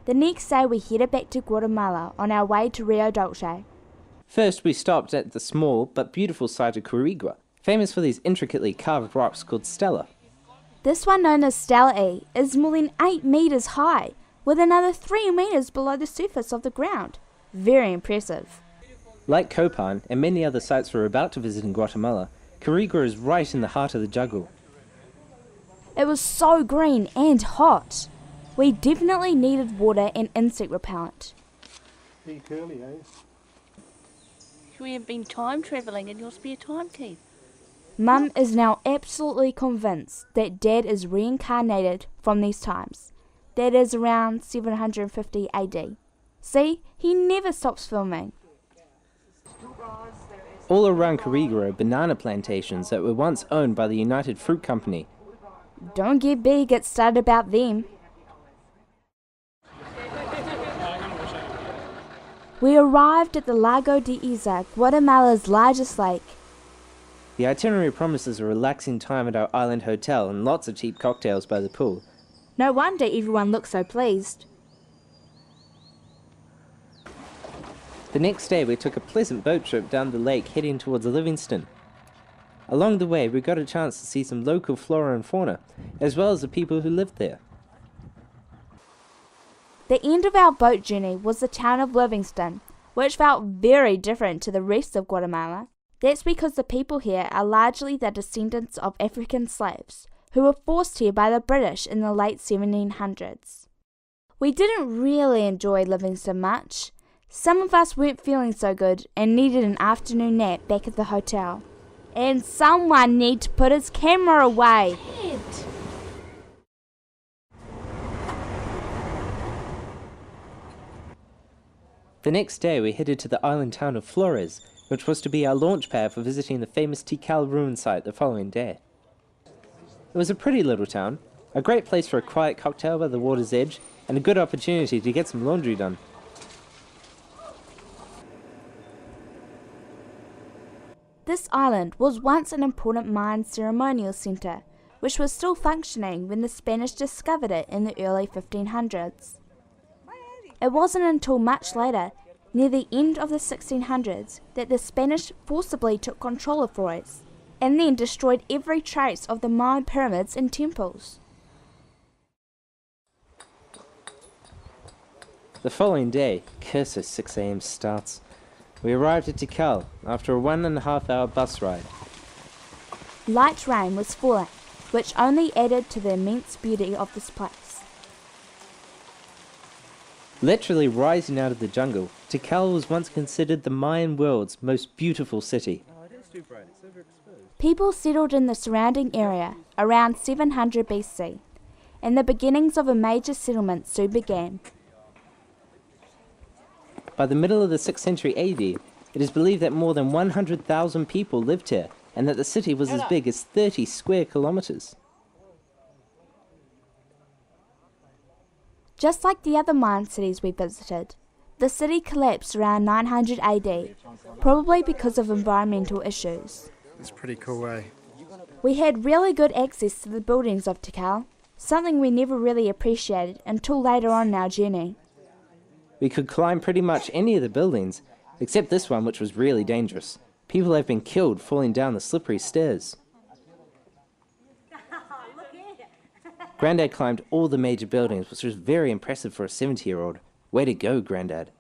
The next day we headed back to Guatemala on our way to Rio Dulce. First we stopped at the small but beautiful site of Quirigua, famous for these intricately carved rocks called stela. This one, known as Stela E, is more than 8 meters high, with another 3 meters below the surface of the ground. Very impressive. Like Copan and many other sites we're about to visit in Guatemala, Quirigua is right in the heart of the jungle. It was so green and hot. We definitely needed water and insect repellent. Be curly, eh? We have been time travelling in your spare time, Keith. Mum is now absolutely convinced that Dad is reincarnated from these times. That is around 750 AD. See, he never stops filming. All around Quirigua are banana plantations that were once owned by the United Fruit Company. Don't get big, get started about them. We arrived at the Lago de Iza, Guatemala's largest lake. The itinerary promises a relaxing time at our island hotel and lots of cheap cocktails by the pool. No wonder everyone looks so pleased. The next day we took a pleasant boat trip down the lake heading towards Livingston. Along the way we got a chance to see some local flora and fauna, as well as the people who lived there. The end of our boat journey was the town of Livingston, which felt very different to the rest of Guatemala. That's because the people here are largely the descendants of African slaves, who were forced here by the British in the late 1700s. We didn't really enjoy Livingston much. Some of us weren't feeling so good and needed an afternoon nap back at the hotel. And someone need to put his camera away. The next day we headed to the island town of Flores, which was to be our launch pad for visiting the famous Tikal ruin site the following day. It was a pretty little town, a great place for a quiet cocktail by the water's edge, and a good opportunity to get some laundry done. This island was once an important Mayan ceremonial centre, which was still functioning when the Spanish discovered it in the early 1500s. It wasn't until much later, near the end of the 1600s, that the Spanish forcibly took control of Flores, and then destroyed every trace of the Mayan pyramids and temples. The following day, curse 6 AM starts. We arrived at Tikal after a 1.5 hour bus ride. Light rain was falling, which only added to the immense beauty of this place. Literally rising out of the jungle, Tikal was once considered the Mayan world's most beautiful city. People settled in the surrounding area around 700 BC, and the beginnings of a major settlement soon began. By the middle of the 6th century AD, it is believed that more than 100,000 people lived here, and that the city was as big as 30 square kilometers. Just like the other Mayan cities we visited, the city collapsed around 900 AD, probably because of environmental issues. It's pretty cool, eh? We had really good access to the buildings of Tikal, something we never really appreciated until later on in our journey. We could climb pretty much any of the buildings, except this one, which was really dangerous. People have been killed falling down the slippery stairs. Grandad climbed all the major buildings, which was very impressive for a 70-year-old. Way to go, Grandad.